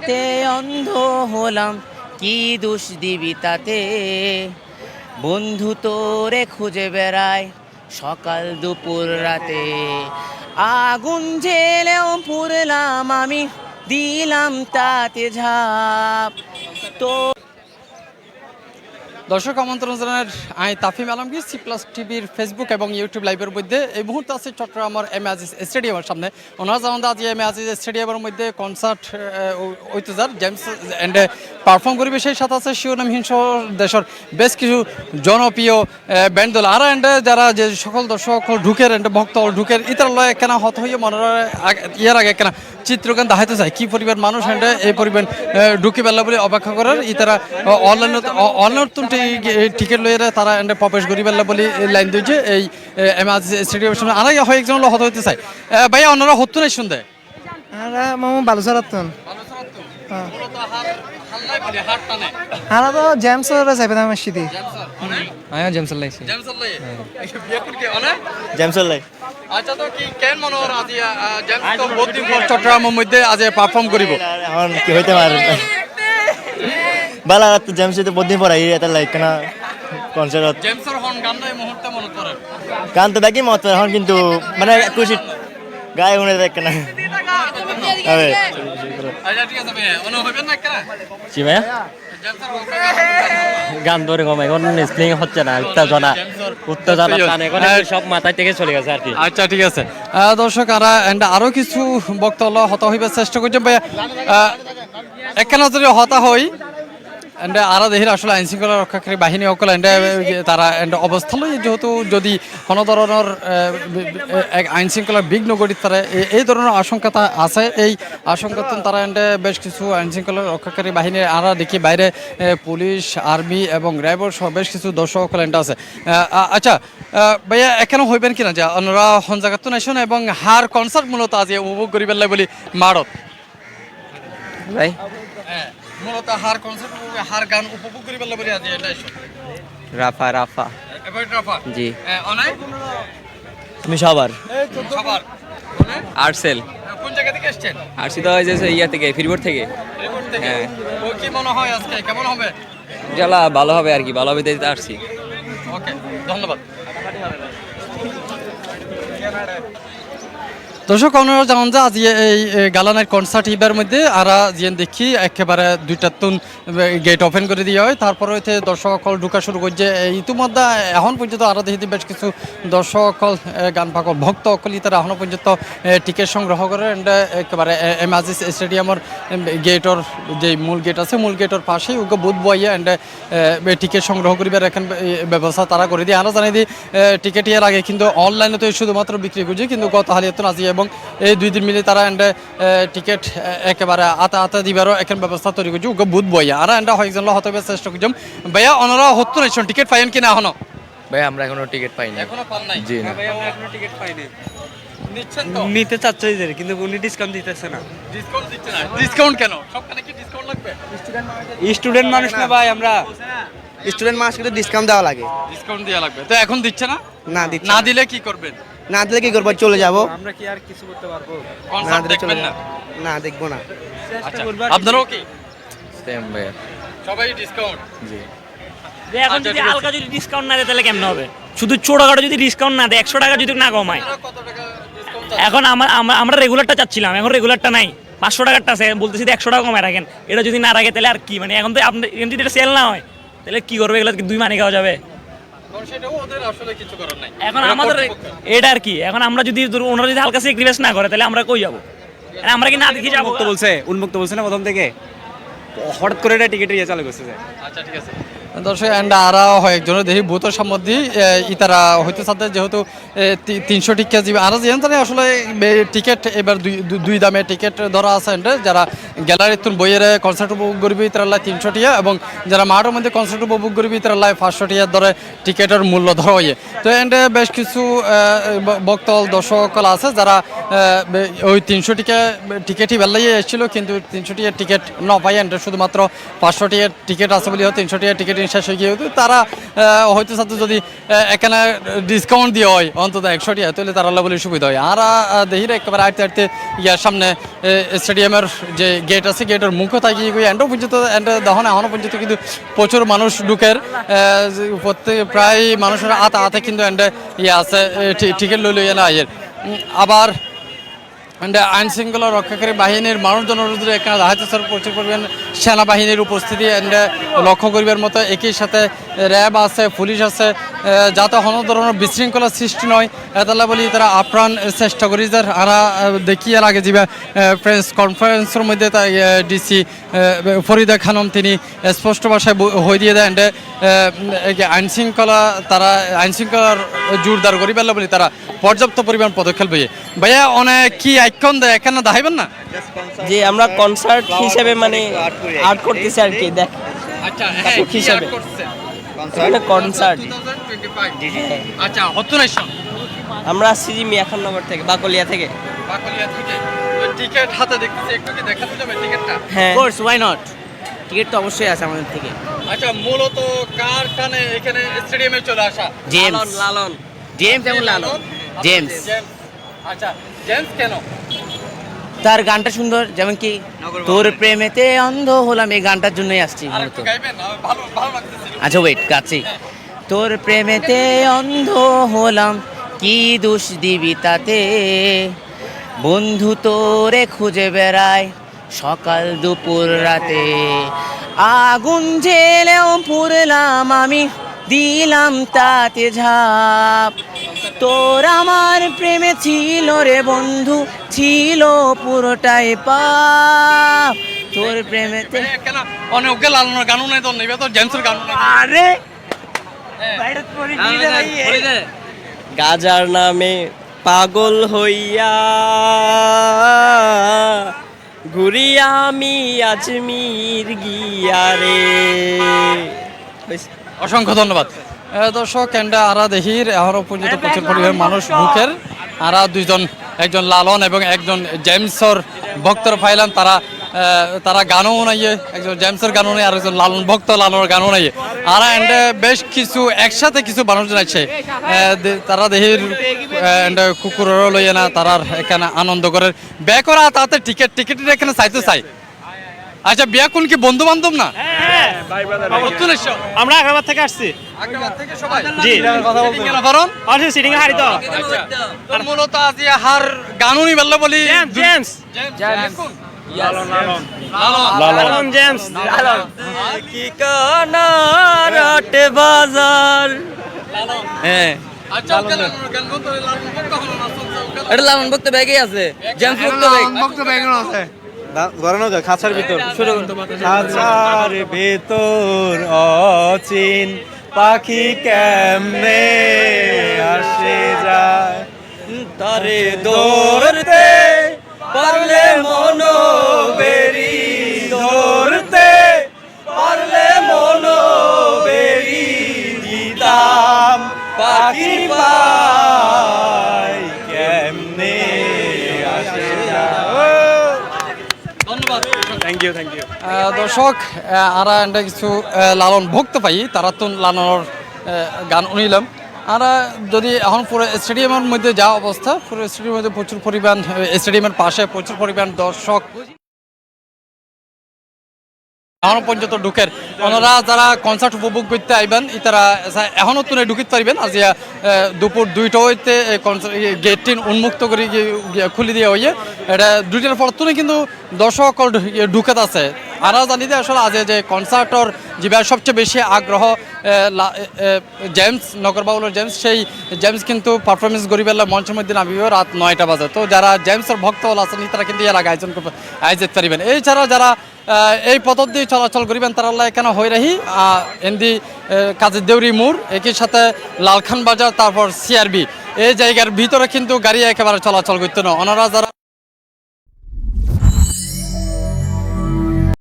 দুনিয়াতে অন্ধ হলাম, কি দোষ দিবি তাতে? বন্ধু তোরে খুঁজে বেড়ায় সকাল দুপুর রাতে, আগুন জেলেও পুড়লাম আমি, দিলাম তাতে ঝাঁপ। তো দর্শক আমন্ত্রণ জানার আমি তাফিম আলমগীর সি প্লাস টিভির ফেসবুক এবং ইউটিউব লাইভের মধ্যে এই মুহূর্তে আছে চট্টগ্রামের এম এ আজিজ স্টেডিয়ামের সামনে। ওনারা যেমন আজ এম এ আজিজ স্টেডিয়ামের মধ্যে কনসার্ট ঐতিহ্যার জেমস অ্যান্ড পারফর্ম করবে, সেই সাথে আছে শিরোনামহীন সহ দেশের বেশ কিছু জনপ্রিয় ব্যান্ড দল আর এন্ড যারা যে সকল দর্শক ঢুকের এন্ড ভক্ত ঢুকের ইতার লয় কেনা হত হইয়া মনের ইয়ার আগে কেনা চিত্রগান দেখাইতে চায় কি পরিবার মানুষ এন্ড এই পরিবার ঢুকি বেলা বলে অপেক্ষা করার ইতারা অনলাইন টিকিট লইয়ে তারা এন্ড প্রবেশ করি বেলা বলে লাইন দিয়েছে এই স্টেডিয়ামের সামনে। আর হয় একজন হত হইতে চাই ভাইয়া ওনারা হতো নাই শুনতে মামু ভালো চালাতন হারা তো জেমস যাইবে না মসজিদে আয়া জেমস লাইছি জেমস লাই আচ্ছা তো কি কেন মনে হয় আজি জেমস তো বহুত দিন পর চট্টগ্রামের মধ্যে আজ পারফর্ম করিব এখন কি হইতে পারে বালা তো জেমস তো বহুত দিন পর আই এটা লাইক না কনসার্ট জেমসের হন গান এই মুহূর্তে মনে পড়ে গান তো দেখি মত এখন কিন্তু মানে খুশি গায়ে উনে দেখ না আরে আচ্ছা ঠিক আছে ভাইয়া অনু হইবেন না কেন জি ভাইয়া গান ধরে কমে এখন স্প্লিং হচ্ছে না উত্তেজনা টানে এখন সব মাথায় থেকে চলে গেছে আর কি। আচ্ছা ঠিক আছে দর্শক আরো কিছু বক্তব্য হতা হইবার চেষ্টা করছে ভাইয়া একখানা যদি হতা হই এন্ড আরো দেখির আসলে আইন শৃঙ্খলা রক্ষাকারী বাহিনী সকল এন্ড তারা এন্ড অবস্থা লই যেহেতু যদি কোনো ধরনের আইন শৃঙ্খলার বিঘ্ন ঘটিত পারে এই ধরনের আশঙ্কা আছে। এই আশঙ্কা তারা এন্ড বেশ কিছু আইন শৃঙ্খলা রক্ষাকারী বাহিনীর আরা দেখি বাইরে পুলিশ আর্মি এবং র্যাবর সহ বেশ কিছু দর্শক সকল এন্ড আছে। আচ্ছা ভাইয়া এখানে হইবেন কিনা যে ওনারা হন জায়গাত নাইছেন এবং হার কনসার্ট মূলত আজ উপভোগ করিবার লাই বলি মারত ভাই মূলত হার কনসার্ট হার গান উপভোগ করিবার লাই বলি আজ নাইছেন রাফা এবারে রাফা জি অনাই তুমি সবার খাবার আর্সেল কোন জায়গা থেকে এসেছেন? আরসি তো হয়েছে ইয়া থেকে ফ্রিবোর্ড থেকে রিপোর্ট থেকে হ্যাঁ। ও কি মনে হয় আজকে কেমন হবে? জ্বালা ভালো হবে আর কি, ভালো হবে দিতে আসছি। ওকে ধন্যবাদ। দর্শক আপনারা জানেন যে আজ এই গালানের কনসার্ট ইবার মধ্যে আরা জিয়ান দেখি একেবারে দুইটা তুন গেট ওপেন করে দেওয়া হয়, তারপরে হইতে দর্শক সকল ঢুকা শুরু করছে। ইতিমধ্যে এখন পর্যন্ত আরও দেখি বেশ কিছু দর্শক সকল গান পাগল ভক্ত সকল তারা এখনও পর্যন্ত টিকিট সংগ্রহ করে একেবারে এম আজিজ স্টেডিয়ামের গেটর যে মূল গেট আছে মূল গেটের পাশেই ওকে বুথ বইয়া এন্ড টিকিট সংগ্রহ করিবার এখন ব্যবস্থা তারা করে দিয়ে। আরও জানিয়ে দিই টিকিট এর আগে কিন্তু অনলাইনে তো শুধুমাত্র বিক্রি করছে, কিন্তু গত হালিয়াতুন আজি এবং এই দুই দিন মিলে তারা এন্ড টিকিট একেবারে আতা দিবারও এখন ব্যবস্থা তৈরি করছে ওকে বুথ বইয়া। আর এন্ড হয়েকজন হতে চেষ্টা করছিলাম ভাইয়া ওনারা হতো না টিকিট পাইন কিনা এখনো? ভাই আমরা এখনো টিকিট পাইনি। এখনো পান নাই? জি না ভাই আমরা এখনো টিকিট পাইনি। নিচ্ছেন তো? নিতে চাচ্ছে কিন্তু উনি ডিসকাউন্ট দিতেছে না। ডিসকাউন্ট দিচ্ছে না? ডিসকাউন্ট কেন? সবখানে কি ডিসকাউন্ট লাগবে? স্টুডেন্ট মানুষ না ভাই, আমরা স্টুডেন্ট মাস কিন্তু ডিসকাউন্ট দেওয়া লাগে ডিসকাউন্ট দেওয়া লাগবে তো এখন দিচ্ছে না? না দিচ্ছে না দিলে কি করবেন? না দিলে কি করবো, চলে যাবো। আমরা কি আর কিছু করতে পারবো? কনসার্ট দেখবেন না? না দেখবো না। আচ্ছা আপনারাও কি সেম ভাই সবাই ডিসকাউন্ট? জি এখন যদি হালকা যদি ডিসকাউন্ট না দেয় তাহলে কেমন হবে? শুধু ছোটখাটো যদি ডিসকাউন্ট না দেয় 100 টাকা যদি না কমায়। কত টাকা ডিসকাউন্ট? এখন আমরা রেগুলারটা চাচ্ছিলাম, এখন রেগুলারটা নাই, 500 টাকারটা আছে, বলতেছি 100 টাকা কমায় রাখেন। এটা যদি না রাখে তাহলে আর কি, মানে এখন তো আপনি যদি এটা সেল না হয় তাহলে কি করবে? এগুলো দুই মানে খাওয়া যাবে। সেটাও ওদের আসলে কিছু করার নাই। এখন আমাদের এটা আর কি, এখন আমরা যদি ওনারা যদি হালকা স্যাক্রিফাইস না করে তাহলে আমরা কই যাবো? আমরা কি না দেখি যাবো? উন্মুক্ত বলছে না প্রথম থেকে, হঠাৎ করে এটা টিকিট ইয়ে চালু করছে। আচ্ছা ঠিক আছে দর্শক এন্ড আরা কয়েকজনের দেখি বুথের সম্বন্ধে ইতারা হইতে সাথে যেহেতু 300 টিকা যাবে আর যেন তারা আসলে টিকিট এবার দুই দামে টিকিট ধরা আছে এন্ড যারা গ্যালারির তুন বইয়ের কনসার্ট উপভোগ করবি তারা 300 টিকা এবং যারা মাঠের মধ্যে কনসার্ট উপভোগ করবি তারা 500 টিকা ধরে টিকিটের মূল্য ধরা হয়ে। তো এন্ড বেশ কিছু বক্তল দর্শক আছে যারা ওই 300 টিকা টিকিটই বেলাইয়ে এসেছিল, কিন্তু 300 টিকার টিকিট না পাই এন্ড শুধুমাত্র 500 টিকার টিকিট আছে বলে 300 টিকার টিকিট টিকেটিং শেষ হয়ে গিয়ে তারা হয়তো সাথে যদি এখানে ডিসকাউন্ট দিয়ে হয় অন্তত 100 টাকা তাহলে তারা বলে সুবিধা হয়। আর দেখি একেবারে আটতে আটতে ইয়ার সামনে স্টেডিয়ামের যে গেট আছে গেটের মুখও থাকি এন্ডও পর্যন্ত দহনে এখনও পর্যন্ত কিন্তু প্রচুর মানুষ ঢুকের প্রত্যেক প্রায় মানুষের আতে কিন্তু এন্ডে ইয়ে আছে টিকিট লই না আইয়ের। আবার আইন শৃঙ্খলা রক্ষাকারী বাহিনীর মানুষজন এখানে দেখা প্রচুর পরিমাণ সেনাবাহিনীর উপস্থিতি লক্ষ্য করিবার মতো, একই সাথে র্যাব আছে, পুলিশ আছে, যাতে কোনো ধরনের বিশৃঙ্খলা সৃষ্টি নয় এতলা বলি তারা আপ্রাণ চেষ্টা করি। যার আরা দেখি এর আগে যে প্রেস কনফারেন্সের মধ্যে ডিসি ফরিদা খানম তিনি স্পষ্ট ভাষায় হয়ে দিয়ে দেন আইন শৃঙ্খলার জোরদার করি পেলে বলি তারা পর্যাপ্ত পরিমাণ পদক্ষেপ লইয়ে। ভাইয়া অনেক কি আইকন দেয় এখানে দেখাইবেন না যে আমরা কনসার্ট হিসেবে মানে আর্ট করতেছি আর কি দেখ আচ্ছা হিসাবে কনসার্ট আচ্ছা হতুনেশন আমরা আসছি যে মিয়াখাননগর থেকে বাকলিয়া থেকে। টিকিট হাতে দেখতেছি, একটু কি দেখাতে যাবে টিকিটটা? হ্যাঁ কোর্স ওয়াই নট, টিকিট তো অবশ্যই আছে আমাদের থেকে। আচ্ছা মূলত কার টানে এখানে স্টেডিয়ামে চলে আসা? জেমস, লালন জেমস এবং লালন। জেমস। আচ্ছা জেমস কেন? তার গানটা সুন্দর, যেমন কি তোর প্রেমেতে অন্ধ হলাম, এই গানটার জন্যই আসছি মূলত। গাইবেন ভালো ভালো লাগতেছে। আচ্ছা ওয়েট, গাচ্ছি। তোর প্রেমেতে অন্ধ হলাম, কি দোষ দিবি তাতে, বন্ধু তোরে খুঁজে বেড়ায় সকাল দুপুর রাতে, আগুন জেলেও পুরলাম আমি, দিলাম তাতে ঝাঁপ, তোর আমার প্রেমে ছিল রে বন্ধু, ছিল পুরোটাই পাপ, তোর প্রেমেতে। কেন অনেক লালনের গানও নাই, তোর নেবে তো জেমসের গানও নাই। আরে গাজার নামে পাগল হইয়া ঘুরি আমি আজমির গিয়া রে। অসংখ্য ধন্যবাদ দর্শক। এন্ডা আরা দেহির এখনো পর্যন্ত প্রচুর পরিমাণ মানুষ ঢুকের। আরা দুইজন, একজন লালন এবং একজন জেমসর ভক্তর পাইলাম, তারা গানও নাইয়ে, একজন জেমসের গানও নেই আর একজন লালন ভক্ত লালনের গানও নাইয়ে। আর এন্ডে বেশ কিছু একসাথে কিছু মানুষজন আছে, তারা দেহির কুকুরেরও লইয়ে না, তারা এখানে আনন্দ করে ব্যয় করা তাতে টিকিটের এখানে চাইতে চাই। আচ্ছা বিয়া কোন কি বন্ধু বান্ধব না? আমরা আগ্রাবাদ থেকে আসছি। জি আসছি সিটিং হারি তো। তো মূলত আজ হার গানুনি বললে বলি জেমস লালন জেমস কি কানারাট বাজার। হ্যাঁ আচ্ছা এটা লালন ভক্ত ব্যাগে আছে, জেমস ভক্ত ব্যাগ আছে ধরানো যায় খাঁচার ভিতর, খাঁচার ভিতর অচিন পাখি কেমনে আসে যায়, তারে ধরতে পারলে মনো বেরি, ধরতে পারলে মনো বেরি দিতাম পাখি পাই কেমনে আসে যায়। ধন্যবাদ। থ্যাংক ইউ দর্শক আরা এন্ডা কিছু লালন ভক্ত পাই, তারা তো লালনের গান শুনিলাম। আর যদি এখন পুরো স্টেডিয়ামের মধ্যে যা অবস্থা, পুরো স্টেডিয়ামের মধ্যে প্রচুর পরিমাণ, স্টেডিয়ামের পাশে প্রচুর পরিমাণ দর্শক এখনো পর্যন্ত ঢুকের। ওনারা যারা কনসার্ট উপভোগ করতে আইবেন তারা এখনও তুলে ঢুকিতে পারবেন। আজ দুপুর 2টা হইতে গেটটি উন্মুক্ত করে খুলে দিয়ে হইয়ে এটা 2টার পর তুলে কিন্তু দর্শক ঢুকেত আছে। আরা জানি যে আসলে আজ যে কনসার্টর যেবার সবচেয়ে বেশি আগ্রহ জেমস নগরবাউলের জেমস, সেই জেমস কিন্তু পারফরমেন্স গরিবেলা মঞ্চের মধ্যে নামিবে রাত 9টা বাজে। তো যারা জেমসের ভক্ত আছেন তারা কিন্তু এর আগে আয়োজন পারিবেন। এছাড়া যারা এই পথ দিয়ে চলাচল করিবেন তারা এখানে হয়ে রাহি এন্দি কাজের দেউরি মোড়, একই সাথে লালখান বাজার, তারপর সিআরবি এই জায়গার ভিতরে কিন্তু গাড়ি একেবারে চলাচল করতে না। ওনারা যারা